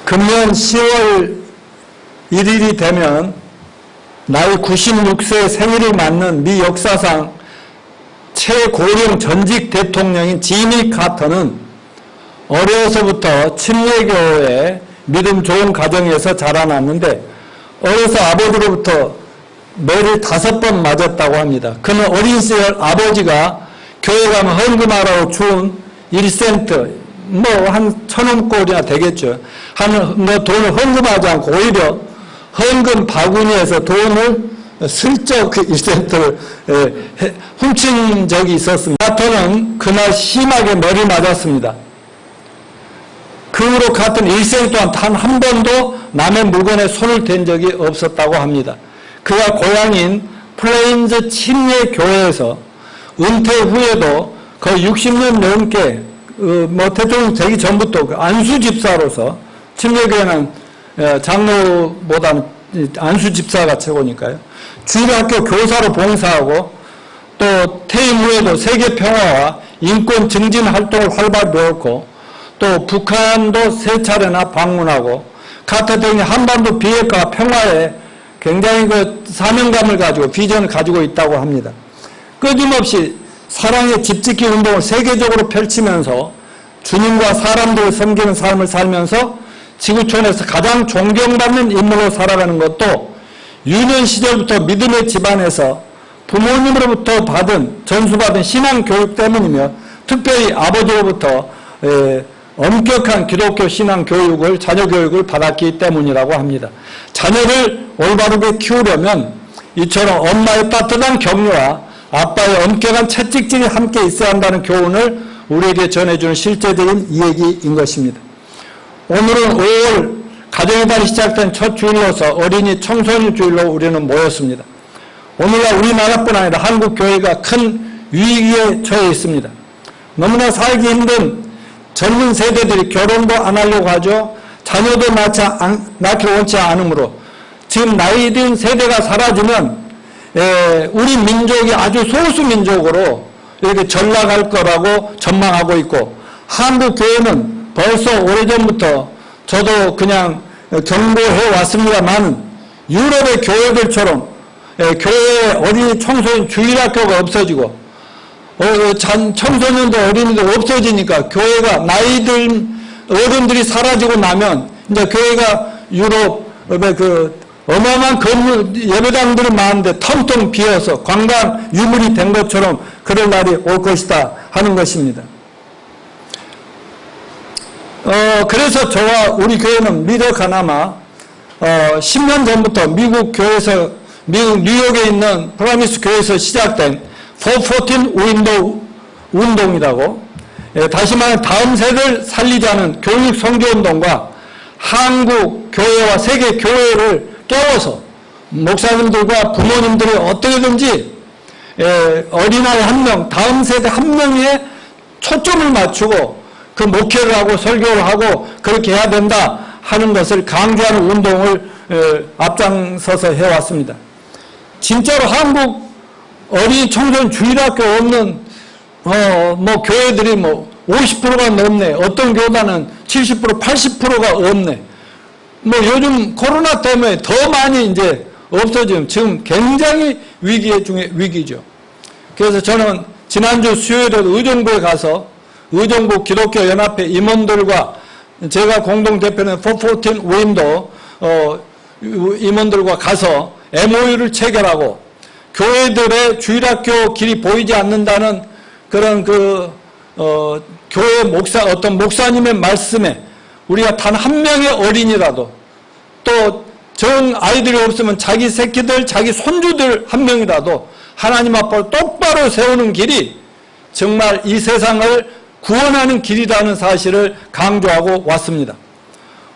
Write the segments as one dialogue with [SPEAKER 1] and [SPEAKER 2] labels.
[SPEAKER 1] 금년 10월 1일이 되면 나이 96세 생일을 맞는 미 역사상 최고령 전직 대통령인 지미 카터는 어려서부터 침례교회의 믿음 좋은 가정에서 자라났는데 어려서 아버지로부터 매를 5번 맞았다고 합니다. 그는 어린 시절 아버지가 교회 가면 헌금하라고 준 1센트 뭐 한 1,000원꼴이나 되겠죠. 돈을 헌금하지 않고 오히려 헌금 바구니에서 돈을 슬쩍 그 1센트를 훔친 적이 있었습니다. 카터는 그날 심하게 매를 맞았습니다. 그 후로 카터는 일생 동안 단 한 번도 남의 물건에 손을 댄 적이 없었다고 합니다. 그가 고향인 플레인즈 침례교회에서 은퇴 후에도 거의 60년 넘게 대통령 되기 전부터 안수 집사로서 침례교회는 장로보다는 안수 집사가 최고니까요. 주일학교 교사로 봉사하고 또 퇴임 후에도 세계 평화와 인권 증진 활동을 활발히 배웠고 또 북한도 3차례나 방문하고 카터 대통령이 한반도 비핵화 평화에 굉장히 그 사명감을 가지고 비전을 가지고 있다고 합니다. 끊임없이 사랑의 집짓기 운동을 세계적으로 펼치면서 주님과 사람들을 섬기는 삶을 살면서 지구촌에서 가장 존경받는 인물로 살아가는 것도 유년 시절부터 믿음의 집안에서 부모님으로부터 전수받은 신앙교육 때문이며 특별히 아버지로부터 엄격한 기독교 신앙교육을 자녀교육을 받았기 때문이라고 합니다. 자녀를 올바르게 키우려면 이처럼 엄마의 따뜻한 격려와 아빠의 엄격한 채찍질이 함께 있어야 한다는 교훈을 우리에게 전해주는 실제적인 이야기인 것입니다. 오늘은 5월 가정의 달이 시작된 첫 주일로서 어린이 청소년 주일로 우리는 모였습니다. 오늘날 우리나라뿐 아니라 한국 교회가 큰 위기에 처해 있습니다. 너무나 살기 힘든 젊은 세대들이 결혼도 안 하려고 하죠. 자녀도 낳기를 원치 않으므로 지금 나이 든 세대가 사라지면 우리 민족이 아주 소수 민족으로 이렇게 전락할 거라고 전망하고 있고 한국 교회는 벌써 오래전부터 저도 그냥 경고해 왔습니다만 유럽의 교회들처럼 교회에 어린이 청소년 주일학교가 없어지고 청소년도 어린이도 없어지니까 교회가 나이 든 어른들이 사라지고 나면 이제 교회가 유럽의 그 어마어마한 건물 예배당들이 많은데 텅텅 비어서 관광 유물이 된 것처럼 그럴 날이 올 것이다 하는 것입니다. 그래서 저와 우리 교회는 미력하나마 10년 전부터 미국 뉴욕에 있는 프라미스 교회에서 시작된 414 윈도우 운동이라고 다시 말해 다음 세대를 살리자는 교육 선교 운동과 한국 교회와 세계 교회를 깨워서 목사님들과 부모님들이 어떻게든지 어린아이 한 명, 다음 세대 한 명에 초점을 맞추고 그 목회를 하고 설교를 하고 그렇게 해야 된다 하는 것을 강조하는 운동을 앞장서서 해왔습니다. 진짜로 한국 어린이 청소년 주일학교 없는 교회들이 50%가 넘네. 어떤 교단은 70%, 80%가 없네. 요즘 코로나 때문에 더 많이 이제 없어지면 지금 굉장히 위기죠. 그래서 저는 지난주 수요일에도 의정부에 가서 의정부 기독교 연합회 임원들과 제가 공동대표는 414 윈도 임원들과 가서 MOU를 체결하고 교회들의 주일학교 길이 보이지 않는다는 그런 교회 어떤 목사님의 말씀에 우리가 단 한 명의 어린이라도 또 정 아이들이 없으면 자기 새끼들, 자기 손주들 한 명이라도 하나님 앞을 똑바로 세우는 길이 정말 이 세상을 구원하는 길이라는 사실을 강조하고 왔습니다.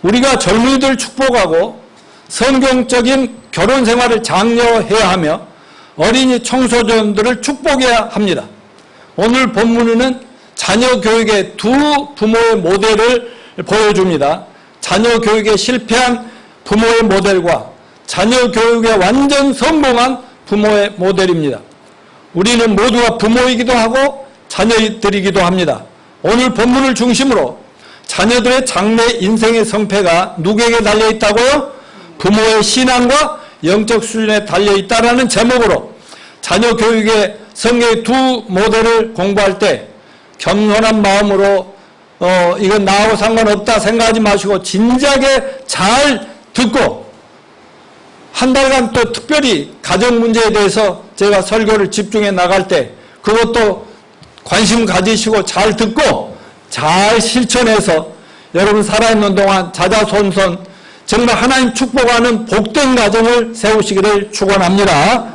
[SPEAKER 1] 우리가 젊은이들 축복하고 성경적인 결혼 생활을 장려해야 하며 어린이 청소년들을 축복해야 합니다. 오늘 본문에는 자녀 교육의 두 부모의 모델을 보여줍니다. 자녀 교육에 실패한 부모의 모델과 자녀 교육에 완전 성공한 부모의 모델입니다. 우리는 모두가 부모이기도 하고 자녀들이기도 합니다. 오늘 본문을 중심으로 자녀들의 장래 인생의 성패가 누구에게 달려있다고요? 부모의 신앙과 영적 수준에 달려있다라는 제목으로 자녀 교육의 성경의 두 모델을 공부할 때 겸손한 마음으로 이건 나하고 상관없다 생각하지 마시고 진작에 잘 듣고 한 달간 또 특별히 가정 문제에 대해서 제가 설교를 집중해 나갈 때 그것도 관심 가지시고 잘 듣고 잘 실천해서 여러분 살아있는 동안 자자손손 정말 하나님 축복하는 복된 가정을 세우시기를 축원합니다.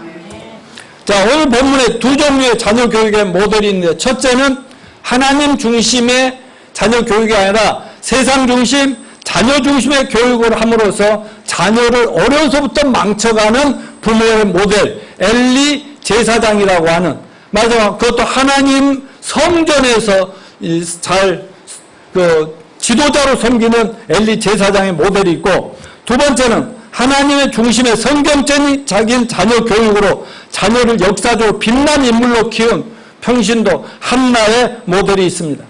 [SPEAKER 1] 자, 오늘 본문에 두 종류의 자녀 교육의 모델이 있는데 첫째는 하나님 중심의 자녀 교육이 아니라 세상 중심, 자녀 중심의 교육을 함으로써 자녀를 어려서부터 망쳐가는 부모의 모델 엘리 제사장이라고 하는 마지막 그것도 하나님 성전에서 잘 지도자로 섬기는 엘리 제사장의 모델이 있고 두 번째는 하나님의 중심의 성경적인 자녀 교육으로 자녀를 역사적으로 빛난 인물로 키운 평신도 한나의 모델이 있습니다.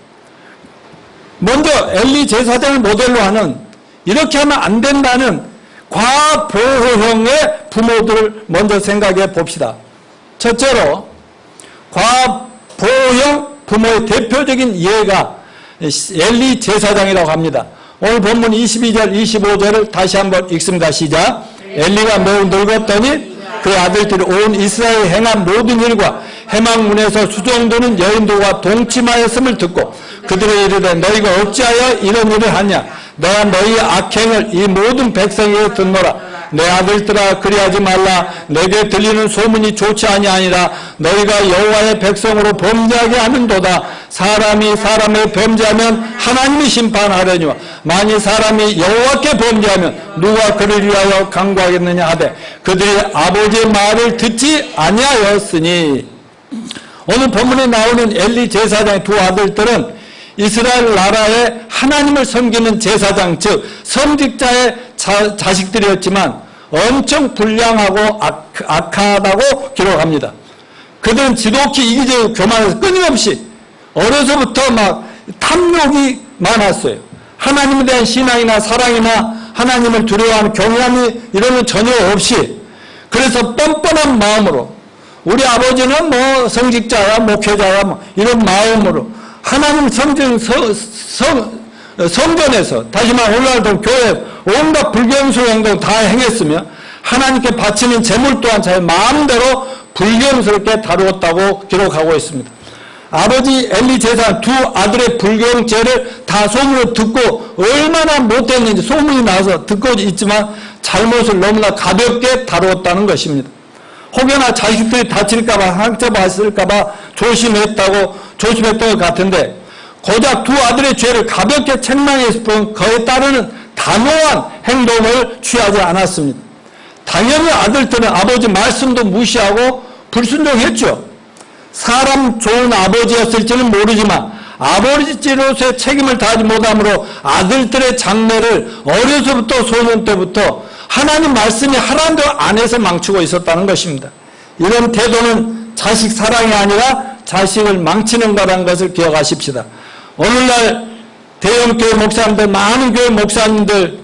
[SPEAKER 1] 먼저 엘리 제사장을 모델로 하는 이렇게 하면 안 된다는 과보호형의 부모들을 먼저 생각해 봅시다. 첫째로 과보호형 부모의 대표적인 예가 엘리 제사장이라고 합니다. 오늘 본문 22절 25절을 다시 한번 읽습니다. 시작. 엘리가 매우 늙었더니 그 아들들이 온 이스라엘에 행한 모든 일과 해망문에서 수종드는 여인들과 동침하였음을 듣고 그들의 이르되 너희가 어찌하여 이런 일을 하냐 내가 너희의 악행을 이 모든 백성에게 듣노라. 내 아들들아 그리하지 말라. 내게 들리는 소문이 좋지 아니하니라. 너희가 여호와의 백성으로 범죄하게 하는도다. 사람이 사람을 범죄하면 하나님이 심판하려니와 만일 사람이 여호와께 범죄하면 누가 그를 위하여 강구하겠느냐 하되 그들이 아버지의 말을 듣지 아니하였으니. 오늘 본문에 나오는 엘리 제사장의 두 아들들은 이스라엘 나라의 하나님을 섬기는 제사장 즉 선직자의 자식들이었지만 엄청 불량하고 악하다고 기록합니다. 그들은 지독히 이기적이고 교만해서 끊임없이 어려서부터 막 탐욕이 많았어요. 하나님에 대한 신앙이나 사랑이나 하나님을 두려워하는 경외함이 이런 건 전혀 없이 그래서 뻔뻔한 마음으로 우리 아버지는 뭐 성직자야 목회자야 뭐 이런 마음으로 하나님 성전에서 다시 말해 오늘날도 교회 온갖 불경수 행동 다 행했으며 하나님께 바치는 제물 또한 자기 마음대로 불경스럽게 다루었다고 기록하고 있습니다. 아버지 엘리 제사장 두 아들의 불경죄를 다 소문으로 듣고 얼마나 못됐는지 소문이 나서 듣고 있지만 잘못을 너무나 가볍게 다루었다는 것입니다. 혹여나 자식들이 다칠까봐 상처받을까봐 조심했던 것 같은데 고작 두 아들의 죄를 가볍게 책망했을 뿐 그에 따르는 단호한 행동을 취하지 않았습니다. 당연히 아들들은 아버지 말씀도 무시하고 불순종했죠. 사람 좋은 아버지였을지는 모르지만 아버지로서의 책임을 다하지 못함으로 아들들의 장래를 어려서부터 소년 때부터 하나님 말씀이 하라는 대로 안 해서 망치고 있었다는 것입니다. 이런 태도는 자식 사랑이 아니라 자식을 망치는 거라는 것을 기억하십시다. 오늘날 대형교회 목사님들, 많은 교회 목사님들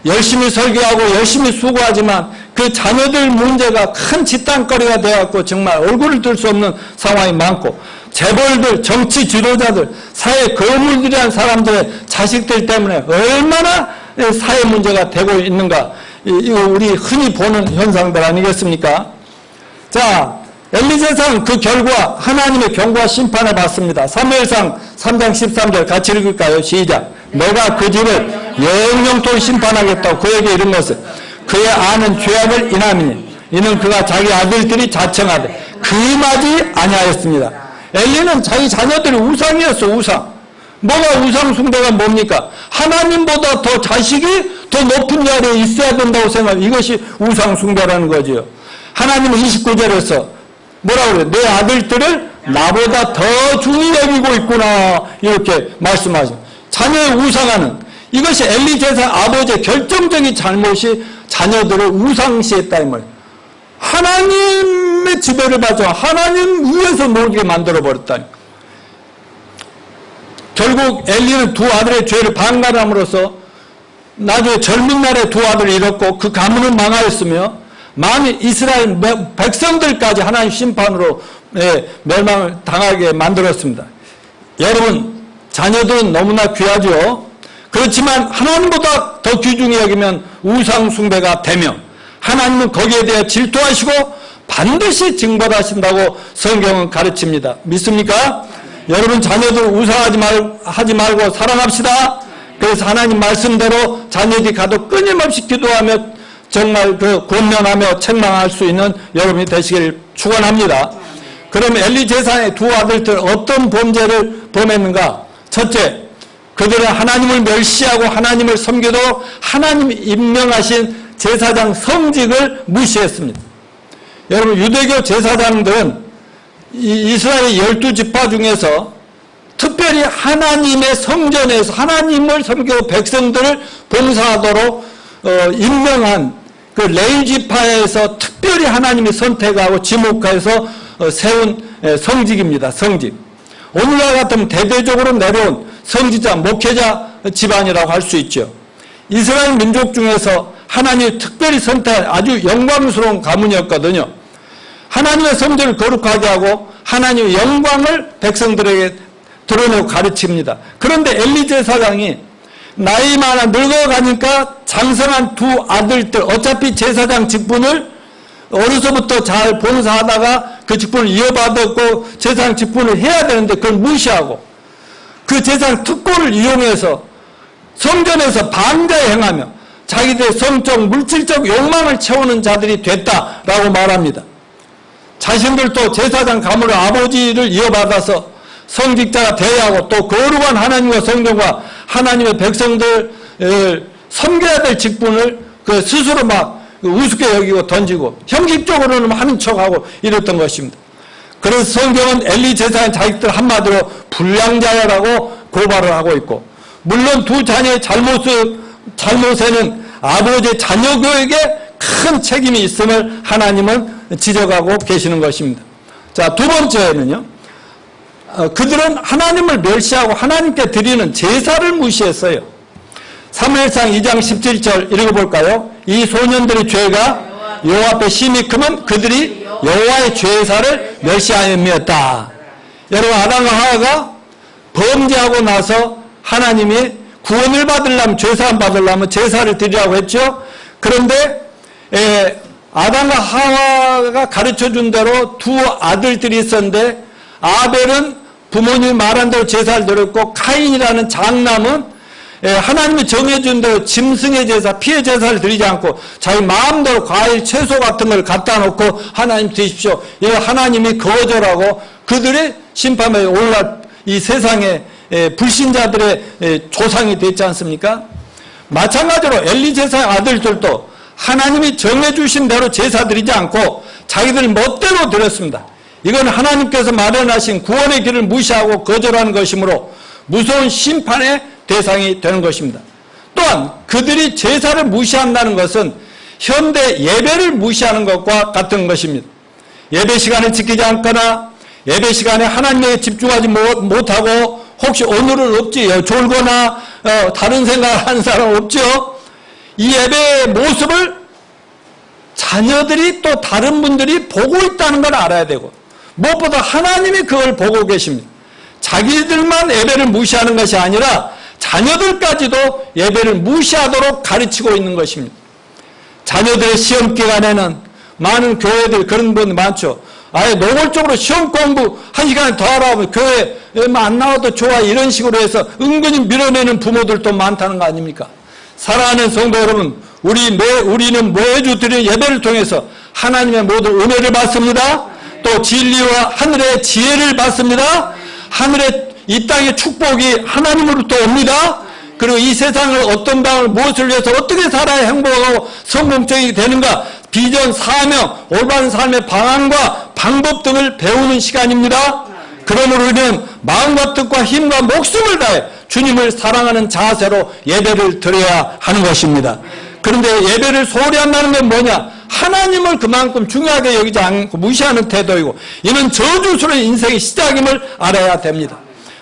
[SPEAKER 1] 열심히 설교하고 열심히 수고하지만 그 자녀들 문제가 큰 짓단거리가 되어갖고 정말 얼굴을 들 수 없는 상황이 많고 재벌들, 정치 지도자들, 사회 거물들이란 사람들의 자식들 때문에 얼마나 사회 문제가 되고 있는가 이거 우리 흔히 보는 현상들 아니겠습니까? 자, 엘리 제사장은 그 결과 하나님의 경고와 심판을 받습니다. 사무엘상 3장 13절 같이 읽을까요? 시작. 내가 그 집을 영영토록 심판하겠다고 그에게 이른 것은 그의 아는 죄악을 인함이니 이는 그가 자기 아들들이 자청하되 금하지 아니하였습니다. 엘리는 자기 자녀들이 우상이었어. 우상. 뭐가 우상 숭배가 뭡니까? 하나님보다 더 자식이 더 높은 자리에 있어야 된다고 생각하면 이것이 우상 숭배라는 거지요. 하나님은 29절에서 뭐라고 그래요? 내 아들들을 나보다 더 중히 여기고 있구나 이렇게 말씀하죠. 자녀의 우상하는 이것이 엘리 제사장 아버지의 결정적인 잘못이 자녀들을 우상시했다 이 말이에요. 하나님의 지배를 받죠. 하나님 위에서 모르게 만들어버렸다. 결국 엘리는 두 아들의 죄를 방관함으로써 나중에 젊은 날에 두 아들을 잃었고 그 가문은 망하였으며 만일 이스라엘 백성들까지 하나님 심판으로 멸망을 당하게 만들었습니다. 여러분, 자녀들은 너무나 귀하죠. 그렇지만 하나님보다 더 귀중히 여기면 우상 숭배가 되며 하나님은 거기에 대해 질투하시고 반드시 징벌하신다고 성경은 가르칩니다. 믿습니까? 여러분, 자녀들 우상하지 말고 사랑합시다. 그래서 하나님 말씀대로 자녀들이 가도 끊임없이 기도하며 정말 권면하며 책망할 수 있는 여러분이 되시길 축원합니다. 그럼 엘리 제사장의 두 아들들 어떤 범죄를 범했는가? 첫째, 그들은 하나님을 멸시하고 하나님을 섬기도록 하나님이 임명하신 제사장 성직을 무시했습니다. 여러분, 유대교 제사장들은 이스라엘 12지파 중에서 특별히 하나님의 성전에서 하나님을 섬기고 백성들을 봉사하도록 임명한 그 레위지파에서 특별히 하나님이 선택하고 지목해서 세운 성직입니다. 성직. 오늘날 같으면 대대적으로 내려온 성지자, 목회자 집안이라고 할 수 있죠. 이스라엘 민족 중에서 하나님이 특별히 선택한 아주 영광스러운 가문이었거든요. 하나님의 성전을 거룩하게 하고 하나님의 영광을 백성들에게 드러내고 가르칩니다. 그런데 엘리 제사장이 나이 많아 늙어가니까 장성한 두 아들들, 어차피 제사장 직분을 어려서부터 잘 봉사하다가 그 직분을 이어받았고 제사장 직분을 해야 되는데 그걸 무시하고 그 제사장 특권을 이용해서 성전에서 반대에 행하며 자기들의 성적, 물질적 욕망을 채우는 자들이 됐다라고 말합니다. 자신들도 제사장 가문의 아버지를 이어받아서 성직자가 되어야 하고 또 거룩한 하나님과 성전과 하나님의 백성들을 섬겨야 될 직분을 스스로 막 우습게 여기고 던지고 형식적으로는 하는 척하고 이랬던 것입니다. 그래서 성경은 엘리 제사장 자식들 한마디로 불량자라고 고발을 하고 있고, 물론 두 자녀의 잘못에는 아버지의 자녀 교육에 큰 책임이 있음을 하나님은 지적하고 계시는 것입니다. 자, 두 번째는요, 그들은 하나님을 멸시하고 하나님께 드리는 제사를 무시했어요. 사무엘상 2장 17절 읽어볼까요? 이 소년들의 죄가 여호와 앞에 심히 크면 그들이 여호와의 제사를 멸시하였다. 여러분, 아담과 하와가 범죄하고 나서 하나님이 구원을 받으려면, 죄사함 받으려면 제사를 드리라고 했죠. 그런데 아담과 하와가 가르쳐준 대로 두 아들들이 있었는데 아벨은 부모님이 말한 대로 제사를 드렸고 카인이라는 장남은 하나님이 정해준 대로 짐승의 제사, 피의 제사를 드리지 않고 자기 마음대로 과일, 채소 같은 걸 갖다 놓고 하나님 드십시오. 이거 하나님이 거절하고 그들의 심판에 오늘날 이 세상에 불신자들의 조상이 됐지 않습니까? 마찬가지로 엘리 제사의 아들들도 하나님이 정해주신 대로 제사 드리지 않고 자기들 멋대로 드렸습니다. 이건 하나님께서 마련하신 구원의 길을 무시하고 거절하는 것이므로 무서운 심판의 대상이 되는 것입니다. 또한 그들이 제사를 무시한다는 것은 현대 예배를 무시하는 것과 같은 것입니다. 예배 시간을 지키지 않거나 예배 시간에 하나님에게 집중하지 못하고 혹시 오늘은 없지 졸거나 다른 생각을 하는 사람 없죠. 이 예배의 모습을 자녀들이 또 다른 분들이 보고 있다는 걸 알아야 되고 무엇보다 하나님이 그걸 보고 계십니다. 자기들만 예배를 무시하는 것이 아니라 자녀들까지도 예배를 무시하도록 가르치고 있는 것입니다. 자녀들의 시험 기간에는 많은 교회들 그런 분 많죠. 아예 노골적으로 시험 공부 1시간에 더 하라고 교회에 안 나와도 좋아 이런 식으로 해서 은근히 밀어내는 부모들도 많다는 거 아닙니까? 사랑하는 성도 여러분, 우리는 매주 드리는 예배를 통해서 하나님의 모든 은혜를 받습니다. 또 진리와 하늘의 지혜를 받습니다. 하늘의 이 땅의 축복이 하나님으로부터 옵니다. 그리고 이 세상을 어떤 방을 무엇을 위해서 어떻게 살아야 행복하고 성공적이 되는가, 비전, 사명, 올바른 삶의 방안과 방법 등을 배우는 시간입니다. 그러므로 우리는 마음과 뜻과 힘과 목숨을 다해 주님을 사랑하는 자세로 예배를 드려야 하는 것입니다. 그런데 예배를 소홀히 한다는 건 뭐냐? 하나님을 그만큼 중요하게 여기지 않고 무시하는 태도이고 이는 저주스러운 인생의 시작임을 알아야 됩니다.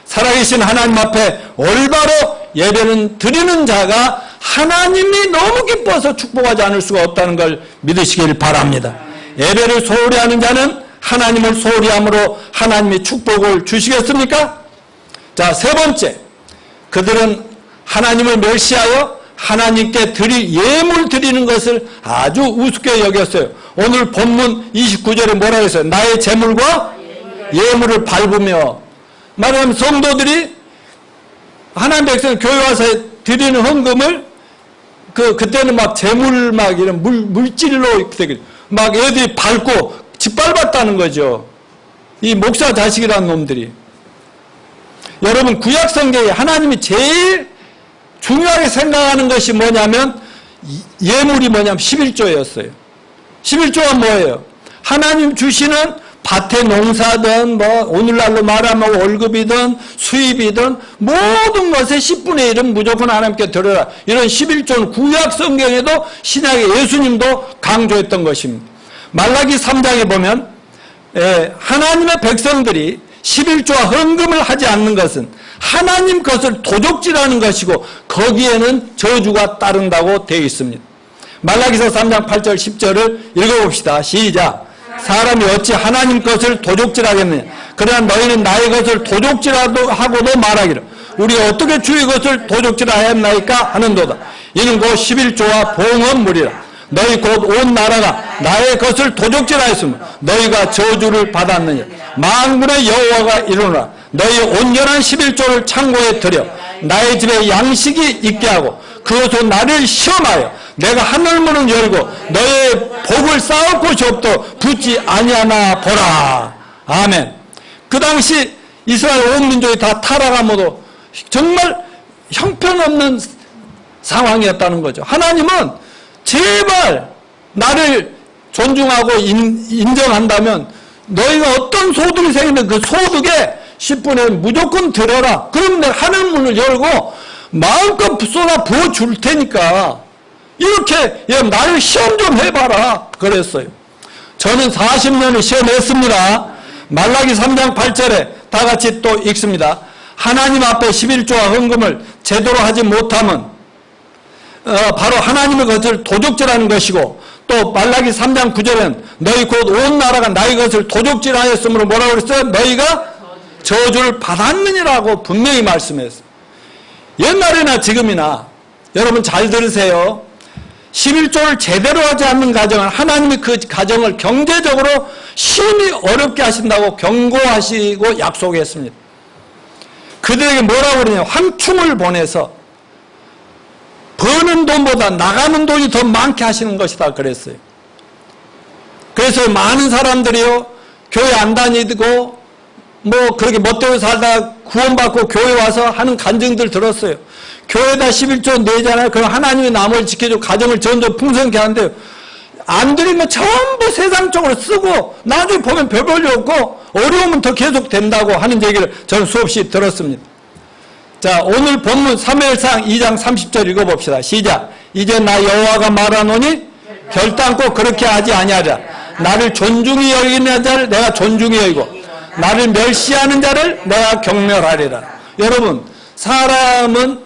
[SPEAKER 1] 살아계신 하나님 앞에 올바로 예배는 드리는 자가 하나님이 너무 기뻐서 축복하지 않을 수가 없다는 걸 믿으시길 바랍니다. 예배를 소홀히 하는 자는 하나님을 소홀히 함으로 하나님이 축복을 주시겠습니까? 자, 세 번째, 그들은 하나님을 멸시하여 하나님께 예물 드리는 것을 아주 우습게 여겼어요. 오늘 본문 29절에 뭐라고 했어요? 나의 재물과 예물을 밟으며, 말하자면 성도들이 하나님 백성 교회 와서 드리는 헌금을 그때는 막 재물 막 이런 물질로 막 애들이 밟고 짓밟았다는 거죠. 이 목사 자식이라는 놈들이. 여러분, 구약 성경에 하나님이 제일 중요하게 생각하는 것이 뭐냐면 예물이 뭐냐면 11조였어요. 11조가 뭐예요? 하나님 주시는 밭의 농사든 뭐 오늘날로 말하면 월급이든 수입이든 모든 것의 10분의 1은 무조건 하나님께 드려라. 이런 11조는 구약 성경에도 신약의 예수님도 강조했던 것입니다. 말라기 3장에 보면 하나님의 백성들이 11조와 헌금을 하지 않는 것은 하나님 것을 도적질하는 것이고 거기에는 저주가 따른다고 되어 있습니다. 말라기서 3장 8절 10절을 읽어봅시다. 시작. 사람이 어찌 하나님 것을 도적질하겠느냐. 그러나 너희는 나의 것을 도적질하고도 말하기를 우리가 어떻게 주의 것을 도적질하였나이까 하는도다. 이는 곧 11조와 봉헌물이라. 너희 곧 온 나라가 나의 것을 도적질하였으므로 너희가 저주를 받았느냐. 만군의 여호와가 이르노라. 너희 온전한 11조를 창고에 들여 나의 집에 양식이 있게 하고 그것으로 나를 시험하여 내가 하늘문을 열고 너의 복을 쌓을 곳이 없도록 붙지 아니하나 보라. 아멘. 그 당시 이스라엘 온 민족이 다 타락함으로 정말 형편없는 상황이었다는 거죠. 하나님은 제발 나를 존중하고 인정한다면 너희가 어떤 소득이 생기면 그 소득에 10분의 1 무조건 들어라. 그럼 내가 하늘문을 열고 마음껏 쏟아 부어줄 테니까 이렇게 나를 시험 좀 해봐라 그랬어요. 저는 40년을 시험했습니다. 말라기 3장 8절에 다 같이 또 읽습니다. 하나님 앞에 11조와 헌금을 제대로 하지 못하면 바로 하나님의 것을 도적질하는 것이고, 또 말라기 3장 9절은 너희 곧 온 나라가 나의 것을 도적질하였으므로 뭐라고 그랬어요? 너희가 저주를 받았느니라고 분명히 말씀했어요. 옛날이나 지금이나 여러분 잘 들으세요. 11조를 제대로 하지 않는 가정은 하나님이 그 가정을 경제적으로 심히 어렵게 하신다고 경고하시고 약속했습니다. 그들에게 뭐라고 그러냐, 황충을 보내서 버는 돈보다 나가는 돈이 더 많게 하시는 것이다 그랬어요. 그래서 많은 사람들이요, 교회 안 다니고 뭐 그렇게 멋대로 살다 구원받고 교회 와서 하는 간증들 들었어요. 교회에다 11조 내잖아요. 그럼 하나님이 남을 지켜주고 가정을 점점 풍성케 하는데요, 안 드리면 전부 세상적으로 쓰고 나중에 보면 별 볼일 없고 어려우면 더 계속 된다고 하는 얘기를 저는 수없이 들었습니다. 자, 오늘 본문 사무엘상 2장 30절 읽어봅시다. 시작. 이제 나 여호와가 말하노니 결단코 그렇게 하지 아니하리라. 나를 존중히 여기는 자를 내가 존중히 여기고 나를 멸시하는 자를 내가 경멸하리라. 여러분, 사람은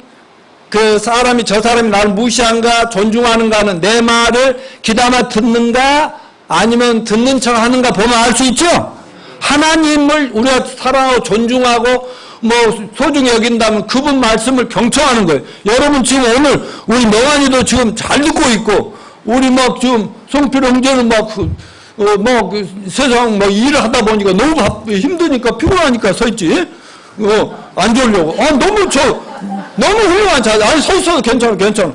[SPEAKER 1] 사람이 저 사람이 나를 무시한가 존중하는가는 내 말을 귀담아 듣는가 아니면 듣는 척 하는가 보면 알 수 있죠. 하나님을 우리가 사랑하고 존중하고 뭐 소중히 여긴다면 그분 말씀을 경청하는 거예요. 여러분 지금 오늘 우리 명환이도 지금 잘 듣고 있고, 우리 막 지금 송필 형제는 세상 일을 하다 보니까 너무 힘드니까 피곤하니까 서 있지. 안 졸려고. 너무 훌륭한 자세. 아니, 서 있어도 괜찮아.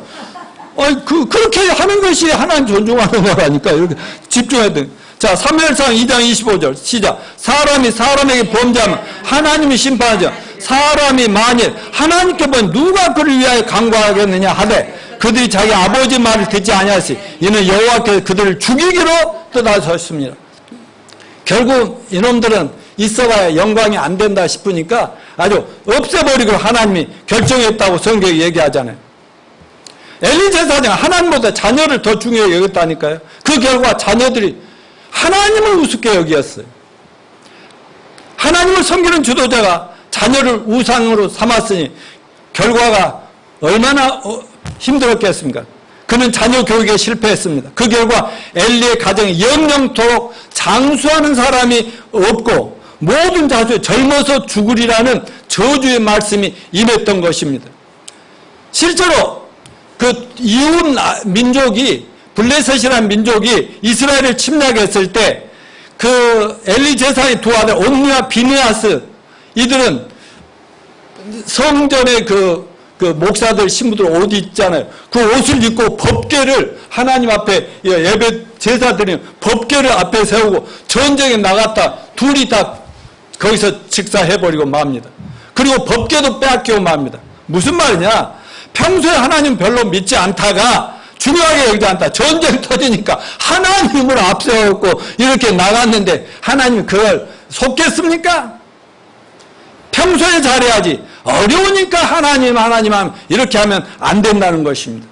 [SPEAKER 1] 그렇게 하는 것이 하나님 존중하는 거라니까. 이렇게 집중해야 돼. 자, 사무엘상 2장 25절 시작. 사람이 사람에게 범죄하면 하나님이 심판하죠. 사람이 만일 하나님께 보면 누가 그를 위하여 강구하겠느냐 하되 그들이 자기 아버지 말을 듣지 아니하시 이는 여호와께서 그들을 죽이기로 뜻하셨습니다. 결국 이놈들은 있어봐야 영광이 안 된다 싶으니까 아주 없애버리고 하나님이 결정했다고 성경이 얘기하잖아요. 엘리 제사장은 하나님보다 자녀를 더 중요하게 여겼다니까요. 그 결과 자녀들이 하나님을 우습게 여기었어요. 하나님을 섬기는 지도자가 자녀를 우상으로 삼았으니 결과가 얼마나 힘들었겠습니까? 그는 자녀 교육에 실패했습니다. 그 결과 엘리의 가정에 영영토록 장수하는 사람이 없고 모든 자손이 젊어서 죽으리라는 저주의 말씀이 임했던 것입니다. 실제로 그 이웃 민족이 블레셋이라는 민족이 이스라엘을 침략했을 때 그 엘리 제사의 두 아들 온니와 비느하스 이들은 성전의 그 목사들 신부들 옷 있잖아요. 그 옷을 입고 법궤를 하나님 앞에 예배 제사드리는 법궤를 앞에 세우고 전쟁에 나갔다 둘이 다 거기서 직사해버리고 맙니다. 그리고 법궤도 빼앗기고 맙니다. 무슨 말이냐? 평소에 하나님 별로 믿지 않다가 중요하게 여기지 않다. 전쟁 터지니까 하나님을 앞세웠고 이렇게 나갔는데 하나님이 그걸 속겠습니까? 평소에 잘해야지. 어려우니까 하나님 하면 이렇게 하면 안 된다는 것입니다.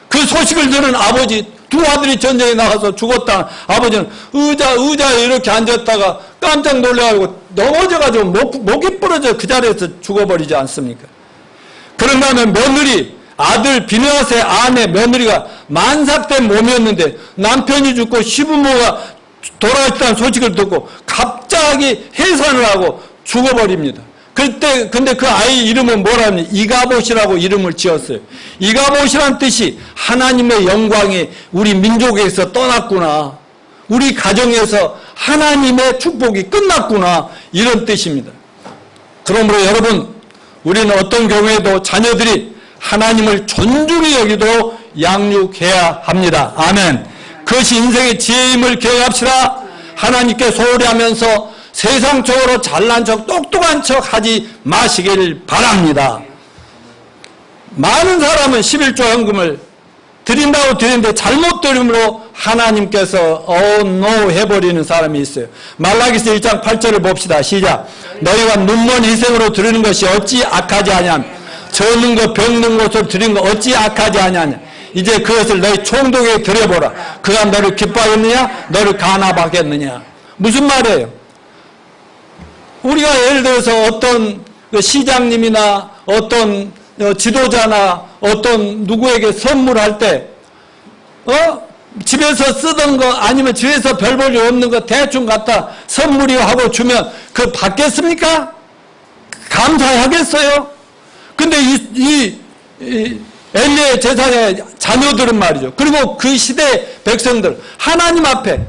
[SPEAKER 1] 그 소식을 들은 아버지 두 아들이 전쟁에 나가서 죽었다. 아버지는 의자에 이렇게 앉았다가 깜짝 놀라가지고 넘어져가지고 목이 부러져 그 자리에서 죽어버리지 않습니까? 그런가 하면 며느리 아들 비느하스의 아내 며느리가 만삭된 몸이었는데 남편이 죽고 시부모가 돌아왔다는 소식을 듣고 갑자기 해산을 하고 죽어버립니다. 근데 그 아이 이름은 뭐라면 이가봇이라고 이름을 지었어요. 이가봇이란 뜻이 하나님의 영광이 우리 민족에서 떠났구나. 우리 가정에서 하나님의 축복이 끝났구나. 이런 뜻입니다. 그러므로 여러분, 우리는 어떤 경우에도 자녀들이 하나님을 존중히 여기도 양육해야 합니다. 아멘. 그것이 인생의 지혜임을 기억합시다. 하나님께 소홀히 하면서 세상적으로 잘난 척 똑똑한 척 하지 마시길 바랍니다. 많은 사람은 11조 헌금을 드린다고 드리는데 잘못 드림으로 하나님께서 no 해버리는 사람이 있어요. 말라기서 1장 8절을 봅시다. 시작. 너희가 눈먼 희생으로 드리는 것이 어찌 악하지 아니하냐. 저는 것 병든 것으로 드린 것 어찌 악하지 아니하냐. 이제 그것을 너희 총독에게 드려보라. 그가 너를 기뻐하겠느냐 너를 간합하겠느냐. 무슨 말이에요? 우리가 예를 들어서 어떤 시장님이나 어떤 지도자나 어떤 누구에게 선물할 때 집에서 쓰던 거 아니면 집에서 별 볼 일 없는 거 대충 갖다 선물이요 하고 주면 그거 받겠습니까? 감사하겠어요? 근데 이 엘리의 제사장의 자녀들은 말이죠. 그리고 그 시대 백성들 하나님 앞에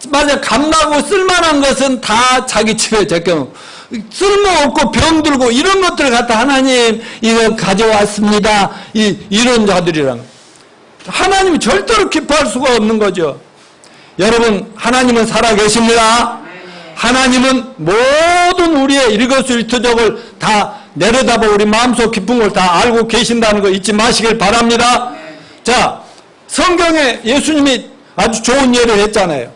[SPEAKER 1] 맞아 값나고 쓸만한 것은 다 자기 집에 제껴놓고 쓸모없고 병들고 이런 것들을 갖다 하나님 이거 가져왔습니다. 이런 자들이랑 하나님이 절대로 기뻐할 수가 없는 거죠. 여러분 하나님은 살아계십니다. 하나님은 모든 우리의 일거수일투족을 다 내려다보고 우리 마음속 깊은 걸 다 알고 계신다는 거 잊지 마시길 바랍니다. 자, 성경에 예수님이 아주 좋은 예를 했잖아요.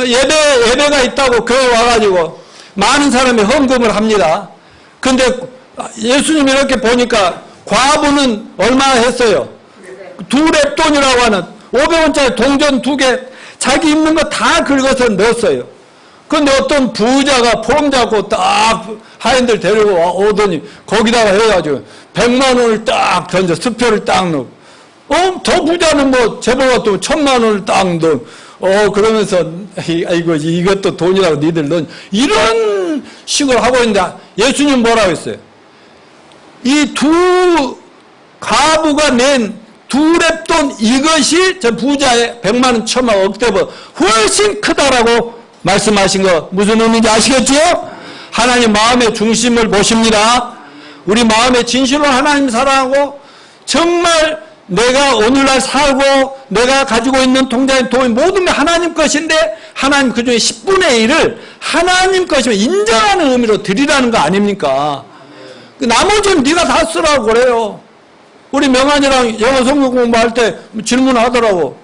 [SPEAKER 1] 예배가 있다고 교회 와가지고 많은 사람이 헌금을 합니다. 근데 예수님이 이렇게 보니까 과부는 얼마나 했어요? 2렙돈이라고 하는 500원짜리 동전 2개 자기 입는 거 다 긁어서 넣었어요. 근데 어떤 부자가 포럼 잡고 딱 하인들 데리고 오더니 거기다가 해가지고 100만 원을 딱 던져 수표를 딱 넣고 더 부자는 뭐 제보 같으면 1000만 원을 딱 넣어 그러면서 아이고 이것도 돈이라고 니들 넣어 이런 식으로 하고 있는데 예수님 뭐라고 했어요? 이 두 과부가 낸 2렙돈 이것이 저 부자의 100만 원 1000만 원 억대보다 훨씬 크다라고 말씀하신 거 무슨 의미인지 아시겠죠? 하나님 마음의 중심을 보십니다. 우리 마음의 진실로 하나님 사랑하고 정말 내가 오늘날 살고 내가 가지고 있는 통장의 돈이 모든 게 하나님 것인데 하나님 그중에 10분의 1을 하나님 것이면 인정하는 의미로 드리라는 거 아닙니까? 나머지는 네가 다 쓰라고 그래요. 우리 명환이랑 영어 성경 공부할 때 질문하더라고.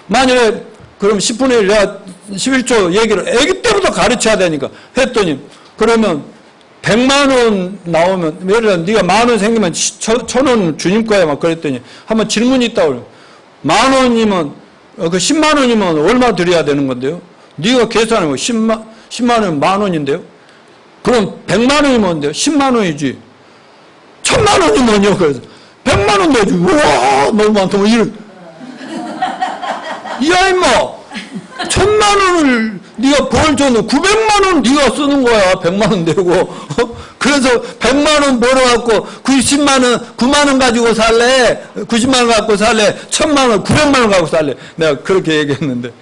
[SPEAKER 1] 만일에 그럼 10분의 1 내가 11조 얘기를 애기 때부터 가르쳐야 되니까 했더니 그러면 100만 원 나오면 예를 들어 네가 10,000원 생기면 1,000원 주님 거야 막 그랬더니 한번 질문이 있다고 10,000원이면 그 10만 원이면 얼마 드려야 되는 건데요? 네가 계산하면 10만 원이면 10,000원인데요? 그럼 100만 원이 뭔데요? 10만 원이지. 1000만 원이 뭐냐? 그래서 100만 원 내지. 우와, 너무 많다. 뭐 이런. 야, 임마. 1000만 원을 네가 벌 줬는데 900만 원 네가 쓰는 거야. 100만 원 내고. 그래서 100만 원 벌어갖고 90만 원, 9만 원 가지고 살래? 90만 원 갖고 살래? 1000만 원, 900만 원 갖고 살래? 내가 그렇게 얘기했는데.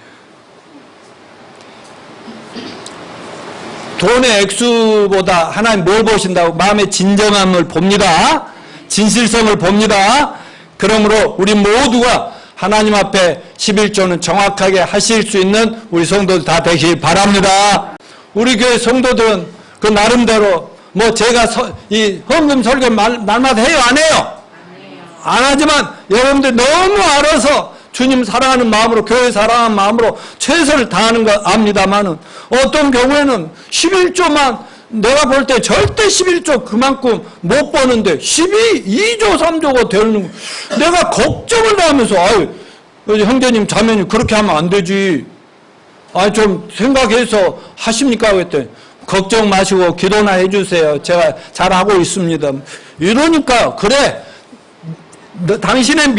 [SPEAKER 1] 돈의 액수보다 하나님 뭘 보신다고? 마음의 진정함을 봅니다. 진실성을 봅니다. 그러므로 우리 모두가 하나님 앞에 11조는 정확하게 하실 수 있는 우리 성도들 다 되시길 바랍니다. 우리 교회 성도들은 그 나름대로 뭐 제가 이 헌금 설교 날마다 해요? 안 해요? 안 하지만 여러분들 너무 알아서 주님 사랑하는 마음으로, 교회 사랑하는 마음으로 최선을 다하는 거 압니다만은 어떤 경우에는 11조만 내가 볼 때 절대 11조 그만큼 못 버는데 2조 3조가 되는 거. 내가 걱정을 하면서 아유 형제님 자매님 그렇게 하면 안 되지. 좀 생각해서 하십니까? 그랬더니 걱정 마시고 기도나 해주세요. 제가 잘하고 있습니다. 이러니까 그래 당신의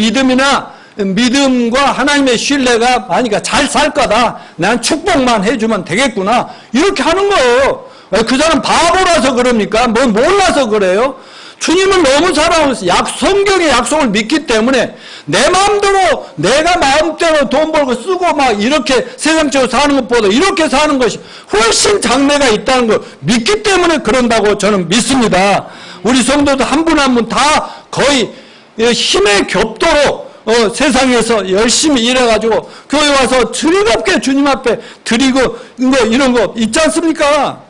[SPEAKER 1] 믿음과 하나님의 신뢰가 많으니까 잘 살 거다. 난 축복만 해주면 되겠구나. 이렇게 하는 거예요. 그 사람 바보라서 그럽니까? 뭐 몰라서 그래요? 주님은 너무 사랑하면서 성경의 약속을 믿기 때문에 내 마음대로 내가 마음대로 돈 벌고 쓰고 막 이렇게 세상적으로 사는 것보다 이렇게 사는 것이 훨씬 장래가 있다는 걸 믿기 때문에 그런다고 저는 믿습니다. 우리 성도도 한 분 한 분 다 거의 힘의 겹도로 세상에서 열심히 일해가지고 교회 와서 즐겁게 주님 앞에 드리고 이런 거 있지 않습니까?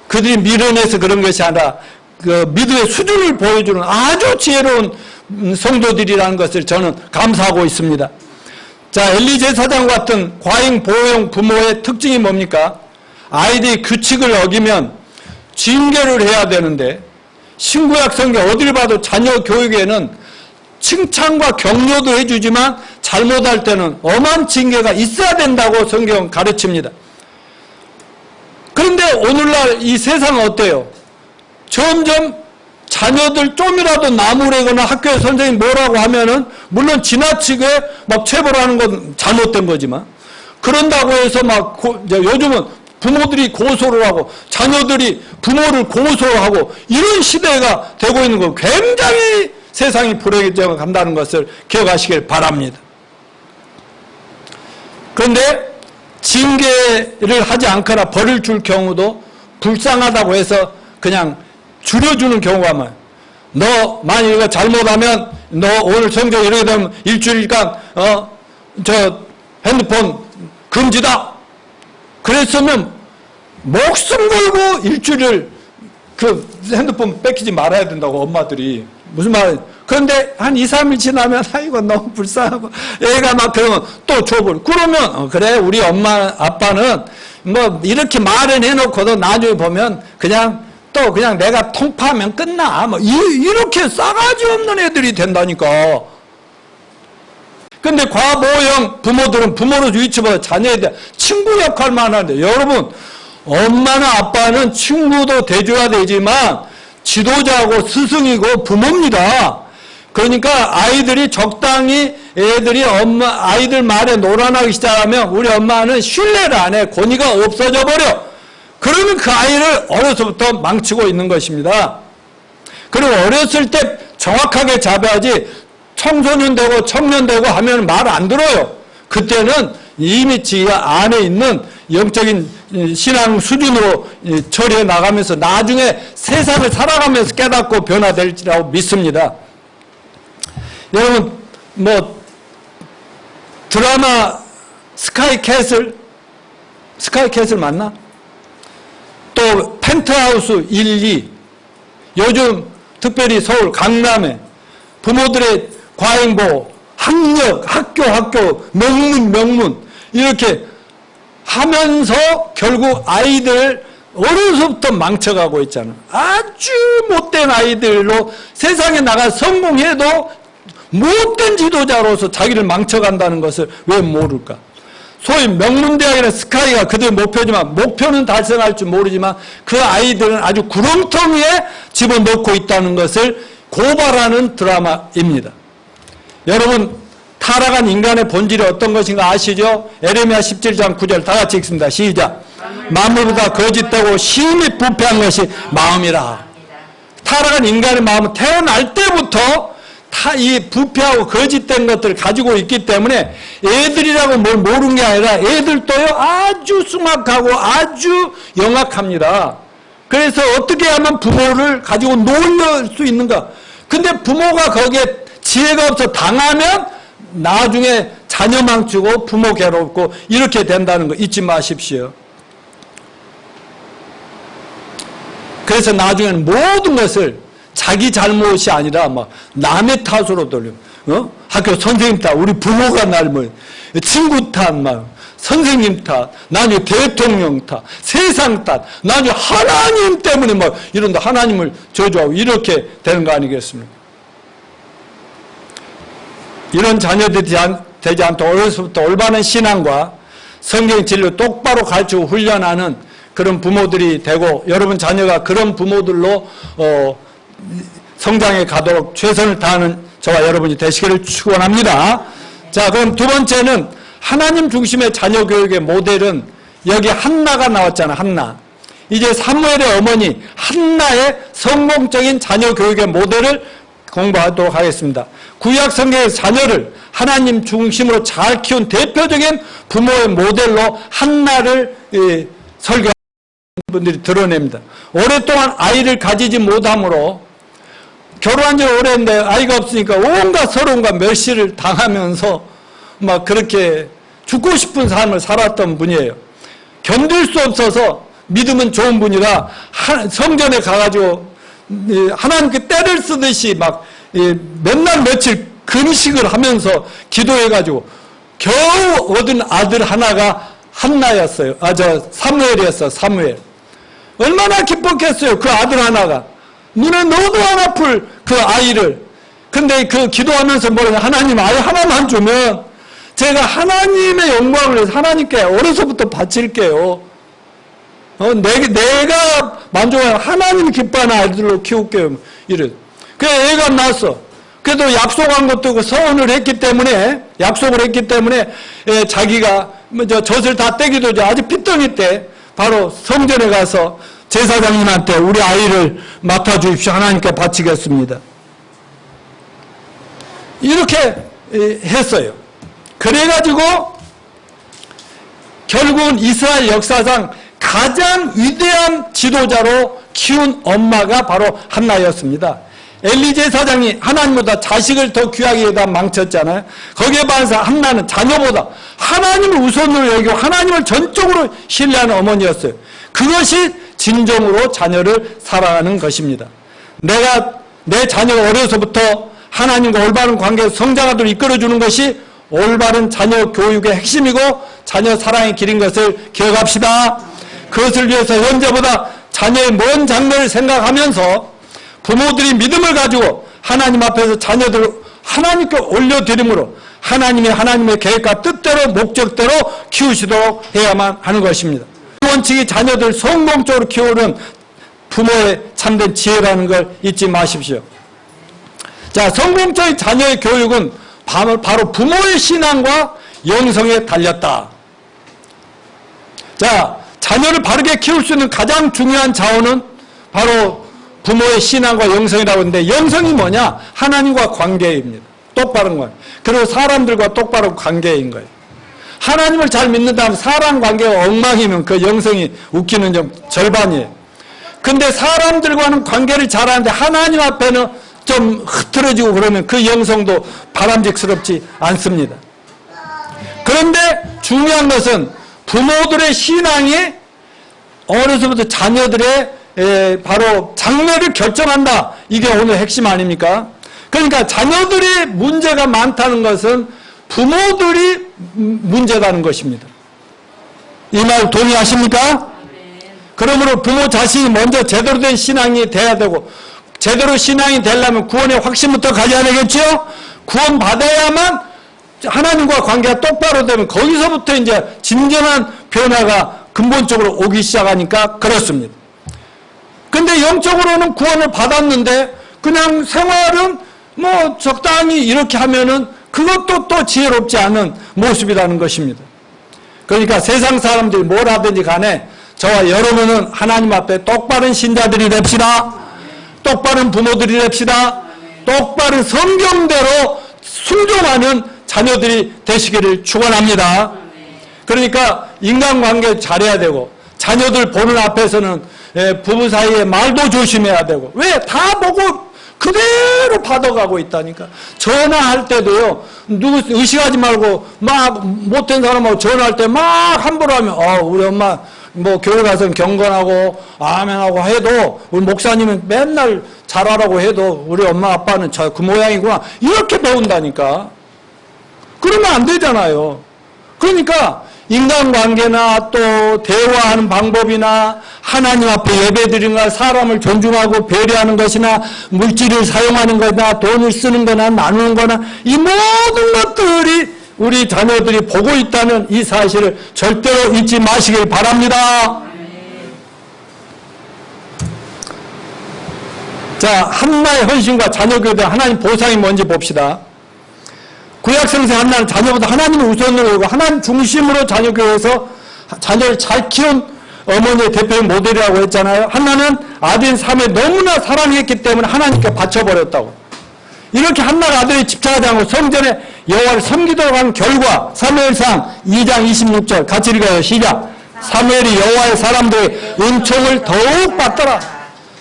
[SPEAKER 1] 그들이 미련해서 그런 것이 아니라 그 믿음의 수준을 보여주는 아주 지혜로운 성도들이라는 것을 저는 감사하고 있습니다. 자, 엘리 제사장 같은 과잉 보호형 부모의 특징이 뭡니까? 아이들이 규칙을 어기면 징계를 해야 되는데 신구약 성경 어딜 봐도 자녀 교육에는 칭찬과 격려도 해주지만 잘못할 때는 엄한 징계가 있어야 된다고 성경은 가르칩니다. 그런데 오늘날 이 세상은 어때요? 점점 자녀들 좀이라도 나무래거나 학교에 선생님이 뭐라고 하면은 물론 지나치게 막 체벌하는 건 잘못된 거지만 그런다고 해서 막 요즘은 부모들이 고소를 하고 자녀들이 부모를 고소하고 이런 시대가 되고 있는 거 굉장히 세상이 불행해져 간다는 것을 기억하시길 바랍니다. 그런데 징계를 하지 않거나 벌을 줄 경우도 불쌍하다고 해서 그냥 줄여주는 경우가 많아요. 너 만약 이거 잘못하면 너 오늘 성경 이렇게 되면 일주일간 핸드폰 금지다. 그랬으면 목숨 걸고 일주일을 그 핸드폰 뺏기지 말아야 된다고 엄마들이. 무슨 말이에요? 그런데 한 2, 3일 지나면 아이고 너무 불쌍하고 애가 막 그러면 또 줘버려. 그러면 그래 우리 엄마 아빠는 뭐 이렇게 말은 해놓고도 나중에 보면 그냥 또 그냥 내가 통파하면 끝나. 뭐 이렇게 싸가지 없는 애들이 된다니까. 근데 과보형 부모들은 부모로 위치보다 자녀에 대한 친구 역할만 하는데 여러분 엄마나 아빠는 친구도 돼줘야 되지만 지도자고 스승이고 부모입니다. 그러니까 아이들이 적당히 애들이 아이들 말에 노란하기 시작하면 우리 엄마는 신뢰를 안 해. 권위가 없어져 버려. 그러면 그 아이를 어려서부터 망치고 있는 것입니다. 그리고 어렸을 때 정확하게 잡아야지 청소년 되고 청년 되고 하면 말 안 들어요. 그때는 이미 지 안에 있는 영적인 신앙 수준으로 처리해 나가면서 나중에 세상을 살아가면서 깨닫고 변화될지라고 믿습니다. 여러분 뭐 드라마 스카이캐슬 맞나? 또 펜트하우스 1, 2 요즘 특별히 서울 강남에 부모들의 과잉보호 학력, 학교 명문 이렇게 하면서 결국 아이들 어려서부터 망쳐가고 있잖아. 아주 못된 아이들로 세상에 나가 성공해도 못된 지도자로서 자기를 망쳐간다는 것을 왜 모를까? 소위 명문대학이나 스카이가 그들 목표지만 목표는 달성할 줄 모르지만 그 아이들은 아주 구렁텅이에 집어넣고 있다는 것을 고발하는 드라마입니다. 여러분 타락한 인간의 본질이 어떤 것인가 아시죠? 에레미야 17장 9절 다 같이 읽습니다. 시작. 만물보다 거짓되고 심히 부패한 것이 마음이라. 타락한 인간의 마음은 태어날 때부터 이 부패하고 거짓된 것들을 가지고 있기 때문에 애들이라고 뭘 모르는 게 아니라 애들도요 아주 숭악하고 아주 영악합니다. 그래서 어떻게 하면 부모를 가지고 놀릴 수 있는가? 근데 부모가 거기에 지혜가 없어 당하면 나중에 자녀 망치고 부모 괴롭고 이렇게 된다는 거 잊지 마십시오. 그래서 나중에는 모든 것을 자기 잘못이 아니라 막 남의 탓으로 돌려. 학교 선생님 탓, 우리 부모가 날 뭐 친구 탓, 막 선생님 탓, 나중에 대통령 탓, 세상 탓, 나중에 하나님 때문에 막 이런다 하나님을 저주하고 이렇게 되는 거 아니겠습니까? 이런 자녀들이 되지 않도록 어려서부터 올바른 신앙과 성경 진리를 똑바로 가르치고 훈련하는 그런 부모들이 되고 여러분 자녀가 그런 부모들로 성장해 가도록 최선을 다하는 저와 여러분이 되시기를 축원합니다. 자, 그럼 두 번째는 하나님 중심의 자녀 교육의 모델은 여기 한나가 나왔잖아. 한나. 이제 사무엘의 어머니 한나의 성공적인 자녀 교육의 모델을 공부하도록 하겠습니다. 구약 성경의 자녀를 하나님 중심으로 잘 키운 대표적인 부모의 모델로 한나를 설교하는 분들이 드러냅니다. 오랫동안 아이를 가지지 못함으로 결혼한 지 오래인데 아이가 없으니까 온갖 서러움과 멸시를 당하면서 막 그렇게 죽고 싶은 삶을 살았던 분이에요. 견딜 수 없어서 믿음은 좋은 분이라 성전에 가가지고 하나님께 때를 쓰듯이 막 맨날 며칠 금식을 하면서 기도해가지고 겨우 얻은 아들 하나가 한나였어요. 사무엘이었어요. 사무엘. 얼마나 기뻤겠어요. 그 아들 하나가. 눈에 넣어도 안 아플 그 아이를. 근데 그 기도하면서 뭐라냐. 하나님 아이 하나만 주면 제가 하나님의 영광을 위해서 하나님께 어려서부터 바칠게요. 내가 만족하는 하나님 기뻐하는 아이들로 키울게요. 이래. 그래 애가 낳았어. 그래도 약속한 것도 서원을 했기 때문에 약속을 했기 때문에 자기가 젖을 다 떼기도 아주 핏덩이 때 바로 성전에 가서 제사장님한테 우리 아이를 맡아주십시오. 하나님께 바치겠습니다. 이렇게 했어요. 그래가지고 결국은 이스라엘 역사상 가장 위대한 지도자로 키운 엄마가 바로 한나였습니다. 엘리 제사장이 하나님보다 자식을 더 귀하게 여기다 망쳤잖아요. 거기에 반해서 한나는 자녀보다 하나님을 우선으로 여기고 하나님을 전적으로 신뢰하는 어머니였어요. 그것이 진정으로 자녀를 사랑하는 것입니다. 내 자녀가 어려서부터 하나님과 올바른 관계에서 성장하도록 이끌어주는 것이 올바른 자녀 교육의 핵심이고 자녀 사랑의 길인 것을 기억합시다. 그것을 위해서 현재보다 자녀의 먼 장래를 생각하면서 부모들이 믿음을 가지고 하나님 앞에서 자녀들을 하나님께 올려드림으로 하나님의 계획과 뜻대로 목적대로 키우시도록 해야만 하는 것입니다. 그 원칙이 자녀들 성공적으로 키우는 부모의 참된 지혜라는 걸 잊지 마십시오. 자, 성공적인 자녀의 교육은 바로 부모의 신앙과 영성에 달렸다. 자, 자녀를 바르게 키울 수 있는 가장 중요한 자원은 바로 부모의 신앙과 영성이라고 하는데 영성이 뭐냐? 하나님과 관계입니다. 똑바른 관계. 그리고 사람들과 똑바른 관계인 거예요. 하나님을 잘 믿는다면 사람 관계가 엉망이면 그 영성이 웃기는 점 절반이에요. 근데 사람들과는 관계를 잘하는데 하나님 앞에는 좀 흐트러지고 그러면 그 영성도 바람직스럽지 않습니다. 그런데 중요한 것은 부모들의 신앙이 어려서부터 자녀들의 바로 장래를 결정한다. 이게 오늘 핵심 아닙니까? 그러니까 자녀들이 문제가 많다는 것은 부모들이 문제라는 것입니다. 이 말 동의하십니까? 그러므로 부모 자신이 먼저 제대로 된 신앙이 돼야 되고 제대로 신앙이 되려면 구원의 확신부터 가져야 되겠죠? 구원 받아야만 하나님과 관계가 똑바로 되면 거기서부터 이제 진정한 변화가 근본적으로 오기 시작하니까 그렇습니다. 근데 영적으로는 구원을 받았는데 그냥 생활은 뭐 적당히 이렇게 하면은 그것도 또 지혜롭지 않은 모습이라는 것입니다. 그러니까 세상 사람들이 뭘 하든지 간에 저와 여러분은 하나님 앞에 똑바른 신자들이 됩시다. 똑바른 부모들이 됩시다. 똑바른 성경대로 순종하는 자녀들이 되시기를 축원합니다. 그러니까 인간관계 잘해야 되고 자녀들 보는 앞에서는 부부 사이에 말도 조심해야 되고 왜? 다 보고 그대로 받아가고 있다니까. 전화할 때도요, 누구 의식하지 말고 막 못된 사람하고 전화할 때 막 함부로 하면 우리 엄마 뭐 교회 가서 경건하고 아멘하고 해도 우리 목사님은 맨날 잘하라고 해도 우리 엄마 아빠는 그 모양이구나 이렇게 배운다니까. 그러면 안 되잖아요. 그러니까 인간관계나 또 대화하는 방법이나 하나님 앞에 예배드리는 것, 사람을 존중하고 배려하는 것이나 물질을 사용하는 것이나 돈을 쓰는 거나 나누는 거나 이 모든 것들이 우리 자녀들이 보고 있다는 이 사실을 절대로 잊지 마시길 바랍니다. 자, 한나의 헌신과 자녀교회 하나님 보상이 뭔지 봅시다. 구약성생 한나는 자녀보다 하나님을 우선으로 여기고 하나님 중심으로 자녀교회에서 자녀를 잘 키운 어머니의 대표인 모델이라고 했잖아요. 한나는 아들인 사무엘 너무나 사랑했기 때문에 하나님께 바쳐버렸다고. 이렇게 한나가 아들이 집착하지 않고 성전에 여호와를 섬기도록 한 결과 사무엘상 2장 26절 같이 읽어요. 시작. 사무엘이 여호와의 사람들의 은총을 더욱 받더라.